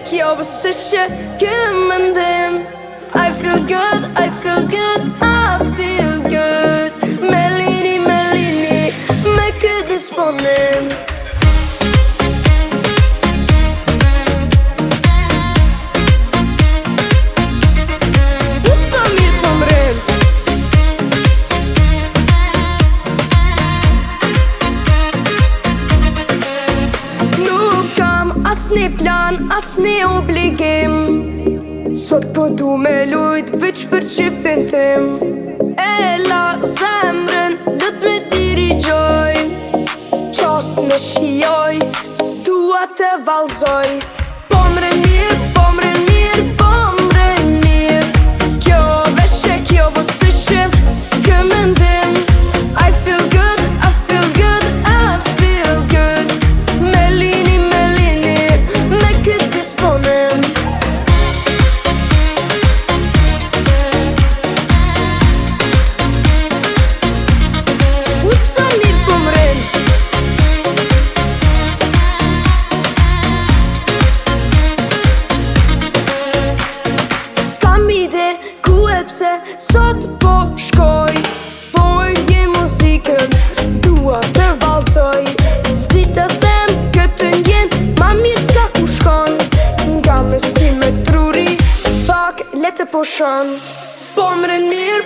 kjo pësëshe kë mendim. I feel good, I feel good, I feel good. Melini, me këtë disponim. Usa mirë po mrem. Nuk kam asni plan, asni obligim. Sot po du me lujt veç për qifin tim. E la zemrën, lët me dirigjoj. Qast me shijoj, dua të valzoj. Po mre mirë, po mre mirë, po mre mirë. Kjo veshe, kjo bësëshe, kë mendim. I feel good, I feel good, I feel good. Melini, me këtë disponim. Usa mirë po mrem. S'kam ide ku e pse sot po shkoj. Po e ndje muzikën, dua të valsoj. S'di të them këtë ndjen, ma mirë s'ka ku shkon. Nga me si me truri, pak le të poshon. Po mren mirë,